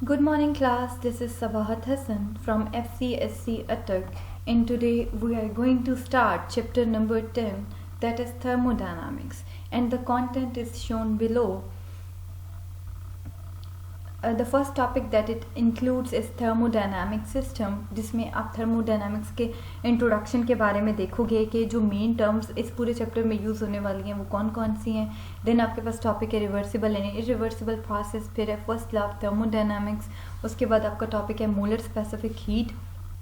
Good morning class, this is Sabahat Hassan from FCSC Attak and today we are going to start chapter number 10, that is thermodynamics, and the content is shown below. The first topic that it includes is thermodynamic system, जिसमें आप thermodynamics के introduction के बारे में देखोगे कि जो main terms इस पूरे चैप्टर में यूज़ होने वाली हैं वो कौन कौन सी हैं. देन आपके पास टॉपिक है रिवर्सिबल एंड इरिवर्सिबल प्रोसेस, फिर है फर्स्ट लॉ ऑफ थर्मोडायनामिक्स, उसके बाद आपका टॉपिक है molar specific heat,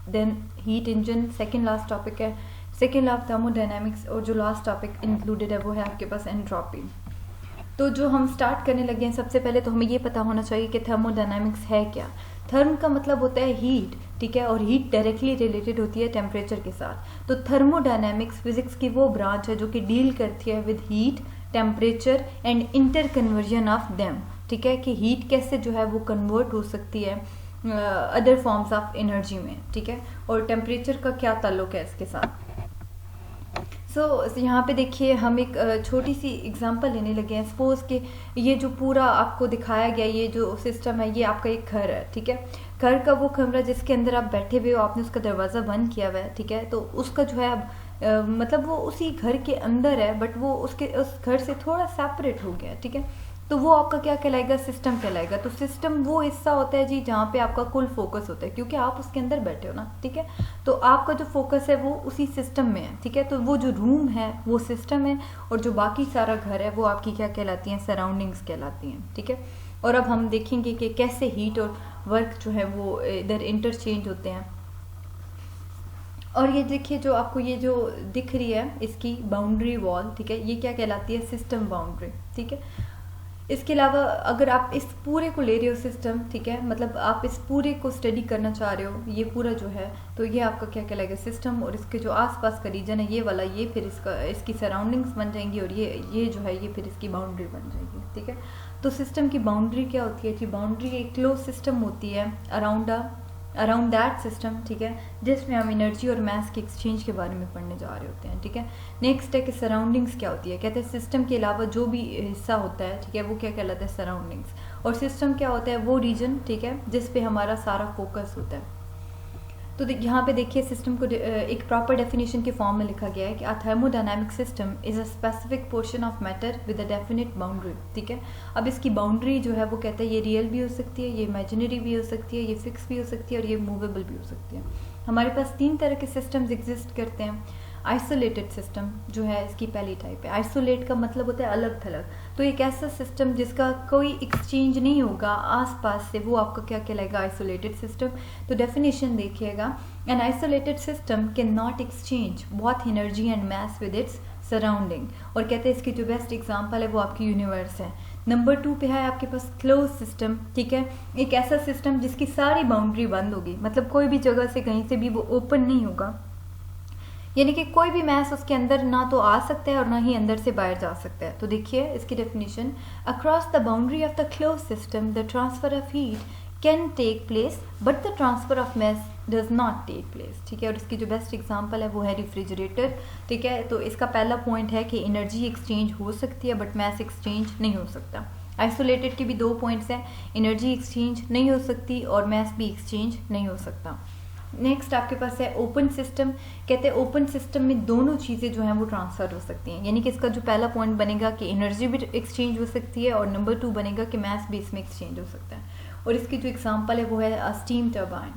then heat engine, second last topic है सेकेंड लॉ ऑफ थर्मोडायनामिक्स, और जो लास्ट टॉपिक इंक्लूडेड है वो है आपके पास एंट्रोपी. तो जो हम स्टार्ट करने लगे हैं, सबसे पहले तो हमें ये पता होना चाहिए कि थर्मोडायनामिक्स है क्या. थर्म का मतलब होता है हीट, ठीक है, और हीट डायरेक्टली रिलेटेड होती है टेम्परेचर के साथ. तो थर्मोडायनामिक्स फिजिक्स की वो ब्रांच है जो कि डील करती है with heat, temperature and inter conversion of them. ठीक है, कि हीट कैसे जो है वो कन्वर्ट हो सकती है अदर फॉर्म्स ऑफ एनर्जी में. ठीक है, और टेम्परेचर का क्या ताल्लुक है इसके साथ. यहाँ पे देखिए हम एक छोटी सी एग्जांपल लेने लगे हैं. सपोज कि ये जो पूरा आपको दिखाया गया ये जो सिस्टम है ये आपका एक घर है. ठीक है, घर का वो कमरा जिसके अंदर आप बैठे हुए हो, आपने उसका दरवाज़ा बंद किया हुआ है. ठीक है, तो उसका जो है अब मतलब वो उसी घर के अंदर है बट वो उस घर से थोड़ा सेपरेट हो गया. ठीक है, तो वो आपका क्या कहलाएगा, सिस्टम कहलाएगा. तो सिस्टम वो हिस्सा होता है जी जहाँ पे आपका कुल फोकस होता है, क्योंकि आप उसके अंदर बैठे हो ना. ठीक है, तो आपका जो फोकस है वो उसी सिस्टम में है. ठीक है, तो वो जो रूम है वो सिस्टम है और जो बाकी सारा घर है वो आपकी क्या कहलाती हैं, सराउंडिंग्स कहलाती हैं. ठीक है, और अब हम देखेंगे कि कैसे हीट और वर्क जो है वो इधर इंटरचेंज होते हैं. और ये देखिए जो आपको ये जो दिख रही है इसकी बाउंड्री वॉल, ठीक है, ये क्या कहलाती है, सिस्टम बाउंड्री. ठीक है, इसके अलावा अगर आप इस पूरे को ले रहे हो सिस्टम, ठीक है, मतलब आप इस पूरे को स्टडी करना चाह रहे हो, ये पूरा जो है, तो ये आपका क्या कहलाएगा, सिस्टम. और इसके जो आसपास का रीजन है ये वाला, ये फिर इसकी सराउंडिंग्स बन जाएंगी और ये जो है ये फिर इसकी बाउंड्री बन जाएगी. ठीक है, तो सिस्टम की बाउंड्री क्या होती है जी, बाउंड्री एक क्लोज सिस्टम होती है अराउंड दैट सिस्टम. ठीक है, जिसमें हम एनर्जी और मास के एक्सचेंज के बारे में पढ़ने जा रहे होते हैं. ठीक है, नेक्स्ट है कि सराउंडिंग्स क्या होती है. कहते हैं सिस्टम के अलावा जो भी हिस्सा होता है, ठीक है, वो क्या कहलाता है, सराउंडिंग्स. और सिस्टम क्या होता है, वो रीजन, ठीक है, जिस पे हमारा सारा फोकस होता है. तो यहाँ पे देखिए सिस्टम को एक प्रॉपर डेफिनेशन के फॉर्म में लिखा गया है कि a thermodynamic system is a specific portion of matter with a definite boundary. ठीक है, अब इसकी बाउंड्री जो है वो कहते हैं ये रियल भी हो सकती है, ये इमेजिनरी भी हो सकती है, ये फिक्स भी हो सकती है और ये मूवेबल भी हो सकती है. हमारे पास 3 तरह के सिस्टम्स एग्जिस्ट करते हैं. आइसोलेटेड सिस्टम जो है इसकी पहली टाइप है. आइसोलेट का मतलब होता है अलग थलग. तो एक ऐसा सिस्टम जिसका कोई एक्सचेंज नहीं होगा आसपास से, वो आपका क्या कहलाएगा, आइसोलेटेड सिस्टम. तो डेफिनेशन देखिएगा, an isolated system can not exchange both energy and mass with its surrounding. और कहते हैं इसकी जो बेस्ट एग्जांपल है वो आपकी यूनिवर्स है. नंबर 2 पे है आपके पास क्लोज सिस्टम. ठीक है, एक ऐसा सिस्टम जिसकी सारी बाउंड्री बंद होगी, मतलब कोई भी जगह से कहीं से भी वो ओपन नहीं होगा, यानी कि कोई भी मैस उसके अंदर ना तो आ सकता है और ना ही अंदर से बाहर जा सकता है. तो देखिए इसकी definition, across the boundary of the close system the transfer of heat can take place but the transfer of mass does not take place. ठीक है, और इसकी जो बेस्ट एग्जांपल है वो है रेफ्रिजरेटर. ठीक है, तो इसका पहला पॉइंट है कि एनर्जी एक्सचेंज हो सकती है बट मैस एक्सचेंज नहीं हो सकता. आइसोलेटेड के भी 2 पॉइंट्स हैं, एनर्जी एक्सचेंज नहीं हो सकती और मैस भी एक्सचेंज नहीं हो सकता. नेक्स्ट आपके पास है ओपन सिस्टम. कहते हैं ओपन सिस्टम में दोनों चीज़ें जो हैं वो ट्रांसफ़र हो सकती हैं, यानी कि इसका जो पहला पॉइंट बनेगा कि एनर्जी भी एक्सचेंज हो सकती है और नंबर 2 बनेगा कि मैस भी इसमें एक्सचेंज हो सकता है. और इसकी जो एग्जांपल है वो है स्टीम टर्बाइन.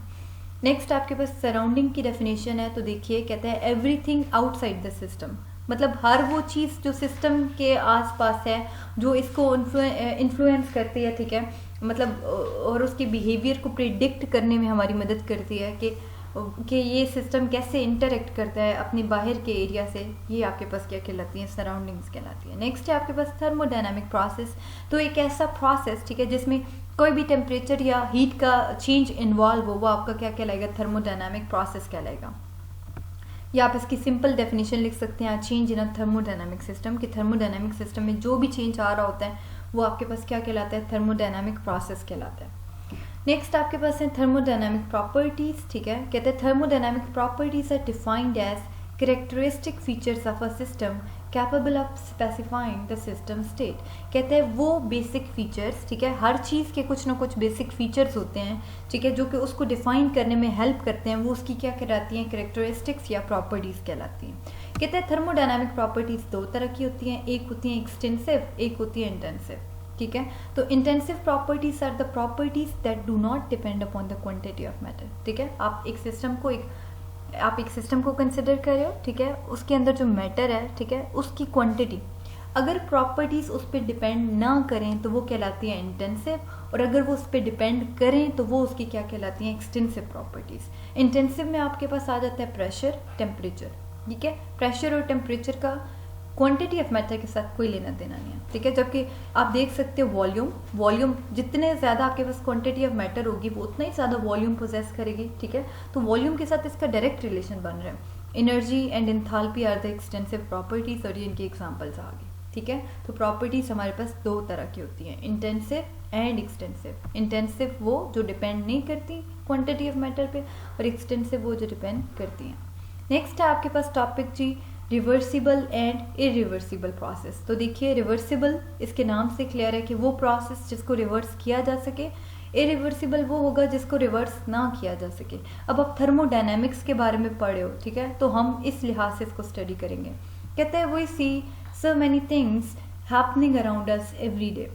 नेक्स्ट आपके पास सराउंडिंग की डेफिनेशन है. तो देखिए कहते हैं एवरीथिंग आउटसाइड द सिस्टम, मतलब हर वो चीज़ जो सिस्टम के आसपास है जो इसको इन्फ्लुएंस करती है. ठीक है, मतलब और उसके बिहेवियर को प्रिडिक्ट करने में हमारी मदद करती है कि ये सिस्टम कैसे इंटरेक्ट करता है अपने बाहर के एरिया से. ये आपके पास क्या कहलाती है, सराउंडिंग्स कहलाती है. नेक्स्ट है आपके पास थर्मोडायनामिक प्रोसेस. तो एक ऐसा प्रोसेस, ठीक है, जिसमें कोई भी टेम्परेचर या हीट का चेंज इन्वॉल्व हो, वो आपका क्या कहलाएगा, थर्मोडायनामिक प्रोसेस कहलाएगा. या आप इसकी सिंपल डेफिनेशन लिख सकते हैं, change in a thermodynamic system, कि थर्मोडायनामिक सिस्टम में जो भी चेंज आ रहा होता है वो आपके पास क्या कहलाता है, थर्मोडायनामिक प्रोसेस कहलाता है. नेक्स्ट आपके पास है थर्मोडायनामिक प्रॉपर्टीज. ठीक है, कहते हैं thermodynamic properties are defined as characteristic features of a system capable of specifying the system state. कहते हैं वो बेसिक फीचर्स, ठीक है, हर चीज़ के कुछ ना कुछ बेसिक फीचर्स होते हैं, ठीक है, जो कि उसको डिफाइन करने में हेल्प करते हैं, वो उसकी क्या कहलाती हैं, कैरेक्टरिस्टिक्स या प्रॉपर्टीज़ कहलाती हैं। कहते हैं थर्मोडायनामिक प्रॉपर्टीज़ दो तरह की होती हैं, एक होती है एक्सटेंसिव, एक होती है इंटेंसिव, ठीक है। तो intensive properties are the properties that do not depend upon the quantity of matter, ठीक है। आप एक सिस्टम को कंसिडर कर रहे हो, ठीक है, उसके अंदर जो मैटर है, ठीक है, उसकी क्वांटिटी अगर प्रॉपर्टीज उस पर डिपेंड ना करें तो वो कहलाती है इंटेंसिव, और अगर वो उस पर डिपेंड करें तो वो उसकी क्या कहलाती हैं, एक्सटेंसिव प्रॉपर्टीज। इंटेंसिव में आपके पास आ जाता है प्रेशर, टेम्परेचर, ठीक है। प्रेशर और टेम्परेचर का क्वांटिटी ऑफ मैटर के साथ कोई लेना देना नहीं है, ठीक है। जबकि आप देख सकते हो वॉल्यूम जितने ज़्यादा आपके पास क्वांटिटी ऑफ मैटर होगी वो उतना ही ज़्यादा वॉल्यूम पोजेस करेगी, ठीक है। तो वॉल्यूम के साथ इसका डायरेक्ट रिलेशन बन रहा है। Energy and enthalpy are the extensive properties, और ये इनके एग्जाम्पल्स आ गए, ठीक है। तो प्रॉपर्टीज हमारे पास दो तरह की होती हैं, इंटेंसिव एंड एक्सटेंसिव। इंटेंसिव वो जो डिपेंड नहीं करती क्वांटिटी ऑफ मैटर पे, और एक्सटेंसिव वो जो डिपेंड करती हैं। नेक्स्ट है आपके पास टॉपिक जी रिवर्सिबल एंड इरिवर्सिबल प्रोसेस। तो देखिए रिवर्सिबल इसके नाम से क्लियर है कि वो प्रोसेस जिसको रिवर्स किया जा सके, इरिवर्सिबल वो होगा जिसको रिवर्स ना किया जा सके। अब आप थर्मोडायनेमिक्स के बारे में पढ़े हो, ठीक है, तो हम इस लिहाज से इसको स्टडी करेंगे। कहते हैं we see so many things happening around us every day,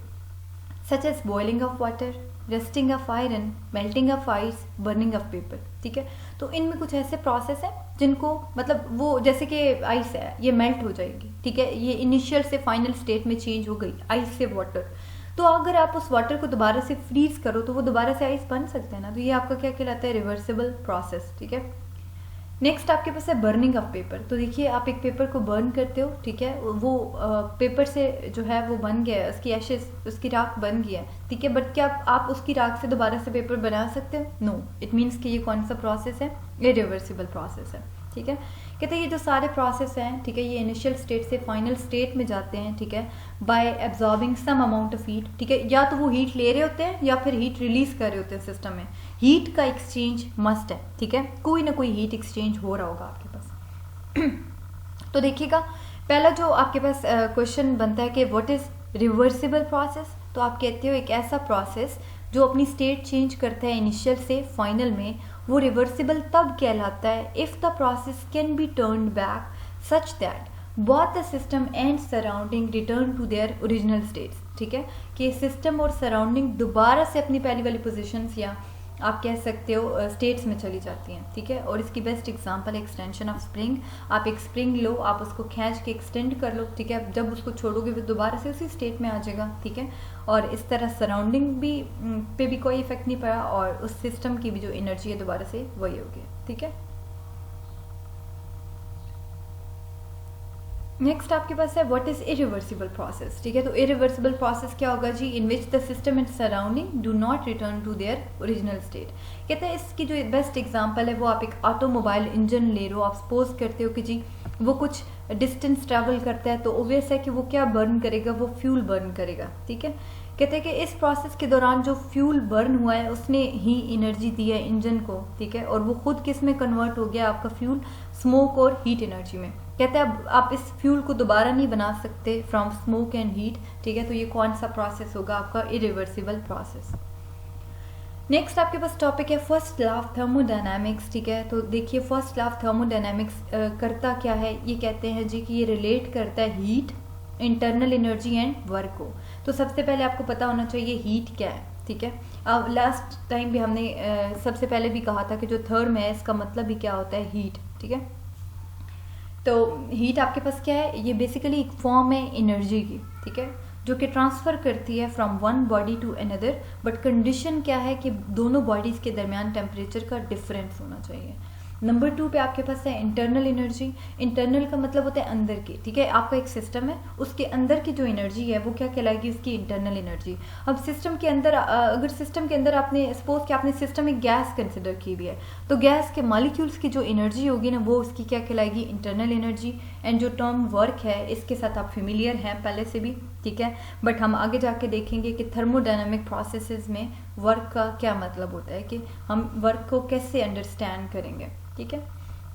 such as boiling of water, rusting of iron, melting of ice, burning of paper, ठीक है। तो इनमें कुछ ऐसे प्रोसेस हैं जिनको मतलब वो जैसे कि आइस है, ये मेल्ट हो जाएगी, ठीक है, ये इनिशियल से फाइनल स्टेट में चेंज हो गई आइस से वाटर। तो अगर आप उस वाटर को दोबारा से फ्रीज करो तो वो दोबारा से आइस बन सकता है ना, तो ये आपका क्या कहलाता है, रिवर्सिबल प्रोसेस, ठीक है। नेक्स्ट आपके पास है बर्निंग ऑफ पेपर। तो देखिए आप एक पेपर को बर्न करते हो, ठीक है, वो पेपर से जो है वो बन गया है, उसकी एशेस, उसकी राख बन गया है, ठीक है, बट क्या आप उसकी राख से दोबारा से पेपर बना सकते हो? नो, इट मीन्स कि ये कौन सा प्रोसेस है, इरिवर्सिबल प्रोसेस है, ठीक है। कहते हैं ये जो सारे प्रोसेस हैं, ठीक है, ये इनिशियल स्टेट से फाइनल स्टेट में जाते हैं, ठीक है, by absorbing some amount of heat, ठीक है। या तो वो हीट ले रहे होते हैं या फिर हीट रिलीज कर रहे होते हैं सिस्टम में। हीट का एक्सचेंज मस्ट है, ठीक है, कोई ना कोई हीट एक्सचेंज हो रहा होगा आपके पास। तो देखिएगा पहला जो आपके पास क्वेश्चन बनता है कि व्हाट इज रिवर्सिबल प्रोसेस। तो आप कहते हो एक ऐसा प्रोसेस जो अपनी स्टेट चेंज करता है इनिशियल से फाइनल में, वो रिवर्सिबल तब कहलाता है if the process can be turned back such that both the system and surrounding return to their original states, ठीक है, कि सिस्टम और सराउंडिंग दोबारा से अपनी पहली वाली पोजीशंस या आप कह सकते हो स्टेट्स में चली जाती हैं, ठीक है। और इसकी best example extension of spring. आप एक स्प्रिंग लो, आप उसको खींच के एक्सटेंड कर लो, ठीक है, जब उसको छोड़ोगे वो दोबारा से उसी स्टेट में आ जाएगा, ठीक है। और इस तरह सराउंडिंग भी पे भी कोई इफेक्ट नहीं पड़ा, और उस सिस्टम की भी जो एनर्जी है दोबारा से वही हो गई, ठीक है। नेक्स्ट आपके पास है व्हाट इज इरिवर्सिबल प्रोसेस, ठीक है। तो इरिवर्सिबल प्रोसेस क्या होगा जी, in which the system and surrounding do not return to their original state. कहते हैं इसकी जो बेस्ट एग्जांपल है वो आप एक ऑटोमोबाइल इंजन ले रहे हो, आप सपोज करते हो कि जी वो कुछ डिस्टेंस ट्रैवल करता है, तो ओबियस है कि वो क्या बर्न करेगा, वो फ्यूल बर्न करेगा, ठीक है। कहते हैं कि इस प्रोसेस के दौरान जो फ्यूल बर्न हुआ है उसने ही एनर्जी दी है इंजन को, ठीक है, और वो खुद किस में कन्वर्ट हो गया आपका फ्यूल, स्मोक और हीट एनर्जी में। कहते हैं अब आप इस फ्यूल को दोबारा नहीं बना सकते फ्रॉम स्मोक एंड हीट, ठीक है। तो ये कौन सा प्रोसेस होगा आपका, इरिवर्सिबल प्रोसेस। नेक्स्ट आपके पास टॉपिक है फर्स्ट लॉ ऑफ थर्मोडायनामिक्स, ठीक है। तो देखिए फर्स्ट लॉ ऑफ थर्मोडायनामिक्स करता क्या है, ये कहते हैं जी कि ये रिलेट करता है heat, internal energy and work को। तो सबसे पहले आपको पता होना चाहिए हीट क्या है, ठीक है। अब लास्ट टाइम भी हमने सबसे पहले भी कहा था कि जो थर्म है इसका मतलब ही क्या होता है, हीट, ठीक है। तो हीट आपके पास क्या है, ये बेसिकली एक फॉर्म है एनर्जी की, ठीक है, जो कि ट्रांसफ़र करती है from one body to another, but condition क्या है कि दोनों बॉडीज़ के दरमियान टेम्परेचर का डिफरेंस होना चाहिए। नंबर 2 पे आपके पास है इंटरनल एनर्जी। इंटरनल का मतलब होता है अंदर की, ठीक है। आपका एक सिस्टम है, उसके अंदर की जो एनर्जी है वो क्या कहलाएगी, उसकी इंटरनल एनर्जी। अब सिस्टम के अंदर अगर सिस्टम के अंदर आपने सपोज कि आपने सिस्टम एक गैस कंसिडर की हुई है, तो गैस के मॉलिक्यूल्स की जो एनर्जी होगी ना वो उसकी क्या कहलाएगी, इंटरनल एनर्जी। एंड जो टर्म वर्क है इसके साथ आप फेमिलियर हैं पहले से भी, ठीक है, बट हम आगे जाके देखेंगे कि थर्मोडायनामिक प्रोसेसेस में वर्क का क्या मतलब होता है, कि हम वर्क को कैसे अंडरस्टैंड करेंगे, ठीक है।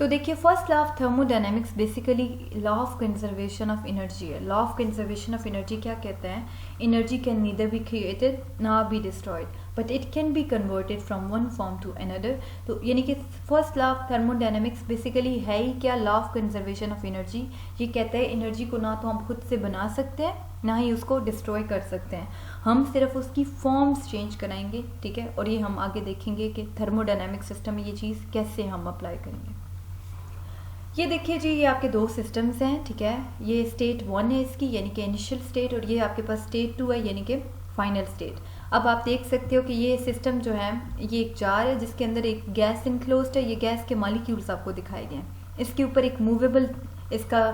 तो देखिए first law of thermodynamics basically law of conservation of energy है। Law of conservation of energy क्या कहता है? Energy can neither be created ना be destroyed but it can be converted from one form to another. तो यानी कि first law of thermodynamics basically है ही क्या? Law of conservation of energy. ये कहता है एनर्जी को ना तो हम खुद से बना सकते हैं ना ही उसको डिस्ट्रॉय कर सकते हैं, हम सिर्फ उसकी फॉर्म्स चेंज कराएंगे, ठीक है। और ये हम आगे देखेंगे कि थर्मोडायनेमिक सिस्टम में ये चीज़ कैसे हम अप्लाई करेंगे। ये देखिए जी, ये आपके दो सिस्टम्स हैं, ठीक है। ये स्टेट 1 है इसकी यानी कि इनिशियल स्टेट, और ये आपके पास स्टेट 2 है यानी कि फाइनल स्टेट। अब आप देख सकते हो कि ये सिस्टम जो है ये एक जार है जिसके अंदर एक गैस इनक्लोज्ड है। ये गैस के मॉलिक्यूल्स आपको दिखाए गए हैं। इसके ऊपर एक मूवेबल इसका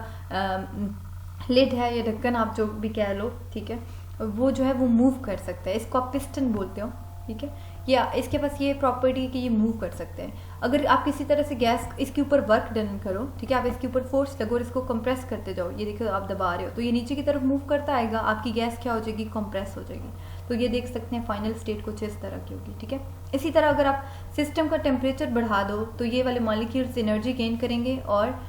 लिड है या ढक्कन, आप जो भी कह लो, ठीक है। वो जो है वो मूव कर सकता है, इसको आप पिस्टन बोलते हो, ठीक है। या इसके पास ये प्रॉपर्टी है कि ये मूव कर सकते हैं। अगर आप किसी तरह से गैस इसके ऊपर वर्क डन करो, ठीक है, आप इसके ऊपर फोर्स लगो और इसको कंप्रेस करते जाओ, ये देखो आप दबा रहे हो तो ये नीचे की तरफ मूव करता आएगा, आपकी गैस क्या हो जाएगी? कंप्रेस हो जाएगी। तो ये देख सकते हैं फाइनल स्टेट कुछ इस तरह की होगी, ठीक है। इसी तरह अगर आप सिस्टम का टेम्परेचर बढ़ा दो तो ये वाले मॉलिक्यूल्स एनर्जी गेन करेंगे और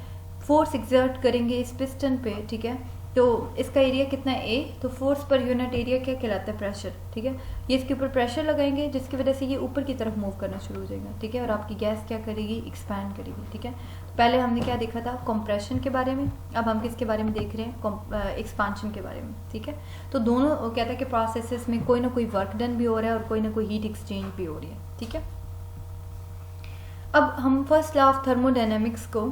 फोर्स एक्सर्ट करेंगे इस पिस्टन पे, ठीक है। तो इसका एरिया कितना है? A। तो फोर्स पर यूनिट एरिया क्या कहलाता है? प्रेशर, ठीक है। ये इसके ऊपर प्रेशर लगाएंगे जिसकी वजह से ये ऊपर की तरफ मूव करना शुरू हो जाएगा, ठीक है। और आपकी गैस क्या करेगी? एक्सपैंड करेगी, ठीक है। तो पहले हमने क्या देखा था? कंप्रेशन के बारे में, अब हम किसके बारे में देख रहे हैं? एक्सपांशन के बारे में, ठीक है। तो दोनों कहता है कि प्रोसेसेस में कोई ना कोई वर्क डन भी हो रहा है और कोई ना कोई हीट एक्सचेंज भी हो रही है, ठीक है। अब हम फर्स्ट लॉ ऑफ थर्मोडायनेमिक्स को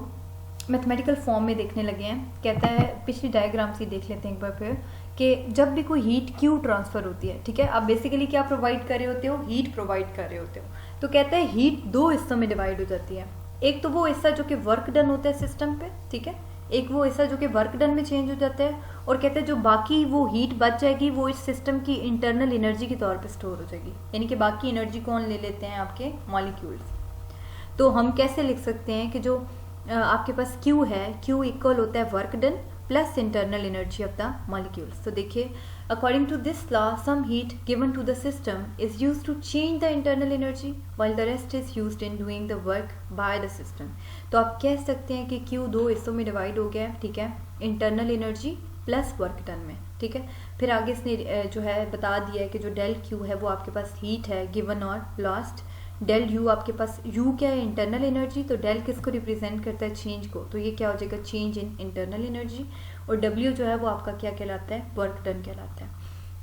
मैथमेटिकल फॉर्म में देखने लगे हैं। कहता है, पिछली डायग्राम से देख लेते हैं एक बार फिर, कि जब भी कोई हीट क्यू ट्रांसफर होती है, ठीक है, आप बेसिकली क्या प्रोवाइड कर रहे होते हो? हीट प्रोवाइड कर रहे होते हो। तो कहता है हीट दो हिस्सों में डिवाइड हो जाती है। एक तो वो हिस्सा जो कि वर्क डन होता है सिस्टम पे, ठीक है, एक वो हिस्सा जो कि वर्क डन में चेंज हो जाता है, और कहते हैं जो बाकी वो हीट बच जाएगी वो इस सिस्टम की इंटरनल एनर्जी के तौर पर स्टोर हो जाएगी। यानी कि बाकी एनर्जी कौन ले लेते हैं? आपके मॉलिक्यूल्स। तो हम कैसे लिख सकते हैं कि जो आपके पास Q है, Q इक्वल होता है work done plus internal energy of the molecules. तो देखिए, according to this law some heat given to the system is used to change the internal energy while the rest is used in doing the work by the system. तो आप कह सकते हैं कि Q दो हिस्सों में डिवाइड हो गया है, ठीक है, internal energy plus work done में, ठीक है। फिर आगे इसने जो है बता दिया है कि जो डेल Q है वो आपके पास हीट है गिवन और लॉस्ट। डेल यू आपके पास, यू क्या है? Internal energy. तो डेल किसको रिप्रेजेंट करता है? चेंज को। तो ये क्या हो जाएगा? Change in internal energy. और डब्ल्यू जो है वो आपका क्या कहलाता है? वर्क डन कहलाता है।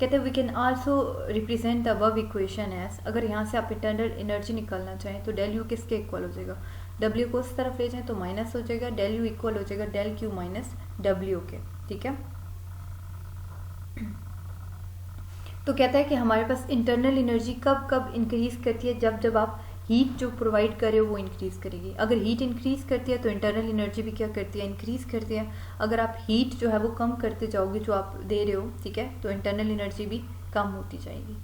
कहते हैं we can also represent the above equation as, अगर यहाँ से आप इंटरनल एनर्जी निकालना चाहें तो डेल यू किसके इक्वल हो जाएगा? डब्ल्यू को उस तरफ ले जाएं तो माइनस हो जाएगा, डेल यू इक्वल हो जाएगा डेल क्यू माइनस डब्ल्यू के, ठीक है। तो कहता है कि हमारे पास इंटरनल एनर्जी कब कब इंक्रीज करती है? जब जब आप हीट जो प्रोवाइड कर रहे हो वो इंक्रीज करेगी। अगर हीट इंक्रीज करती है तो इंटरनल एनर्जी भी क्या करती है? इंक्रीज करती है। अगर आप हीट जो है वो कम करते जाओगे जो आप दे रहे हो, ठीक है, तो इंटरनल एनर्जी भी कम होती जाएगी।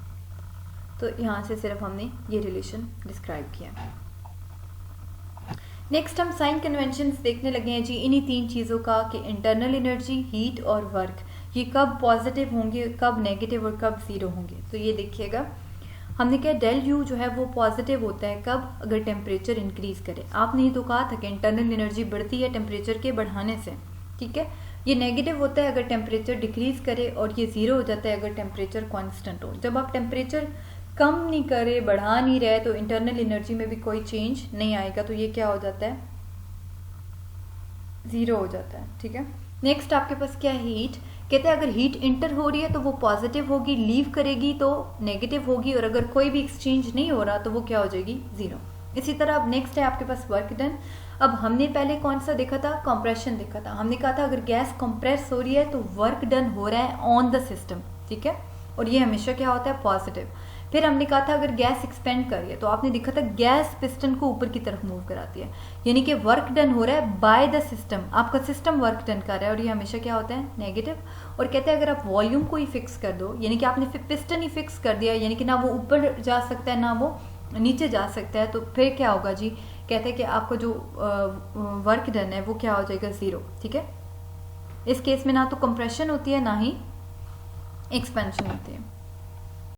तो यहाँ से सिर्फ हमने ये रिलेशन डिस्क्राइब किया। नेक्स्ट हम साइन कन्वेंशंस देखने लगे हैं जी, इन्हीं तीन चीज़ों का, कि इंटरनल एनर्जी, हीट और वर्क, ये कब पॉजिटिव होंगे, कब नेगेटिव और कब जीरो होंगे। तो ये देखिएगा, हमने कहा डेल यू जो है वो पॉजिटिव होता है कब? अगर टेम्परेचर इंक्रीज करे। आपने ही तो कहा था कि इंटरनल एनर्जी बढ़ती है टेम्परेचर के बढ़ाने से, ठीक है। ये नेगेटिव होता है अगर टेम्परेचर डिक्रीज करे, और ये जीरो हो जाता है अगर टेम्परेचर कांस्टेंट हो। जब आप टेम्परेचर कम नहीं करे, बढ़ा नहीं रहे, तो इंटरनल एनर्जी में भी कोई चेंज नहीं आएगा। तो ये क्या हो जाता है? जीरो हो जाता है, ठीक है। नेक्स्ट आपके पास क्या है? हीट। कहते हैं अगर हीट इंटर हो रही है तो वो पॉजिटिव होगी, लीव करेगी तो नेगेटिव होगी, और अगर कोई भी एक्सचेंज नहीं हो रहा तो वो क्या हो जाएगी? जीरो। इसी तरह अब नेक्स्ट है आपके पास वर्क डन। अब हमने पहले कौन सा देखा था? कंप्रेशन देखा था। हमने कहा था अगर गैस कंप्रेस हो रही है तो वर्क डन हो रहा है ऑन द सिस्टम, ठीक है, और ये हमेशा क्या होता है? पॉजिटिव। फिर हमने कहा था अगर गैस एक्सपेंड कर रही है तो आपने देखा था गैस पिस्टन को ऊपर की तरफ मूव कराती है, यानी कि वर्क डन हो रहा है बाय द सिस्टम, आपका सिस्टम वर्क डन कर रहा है, और ये हमेशा क्या होता है? नेगेटिव। और कहते हैं अगर आप वॉल्यूम को ही फिक्स कर दो, यानी कि आपने पिस्टन ही फिक्स कर दिया, यानी कि ना वो ऊपर जा सकता है ना वो नीचे जा सकता है, तो फिर क्या होगा जी? कहते हैं कि आपका जो वर्क डन है वो क्या हो जाएगा? जीरो, ठीक है। इस केस में ना तो कंप्रेशन होती है ना ही एक्सपेंशन होती है।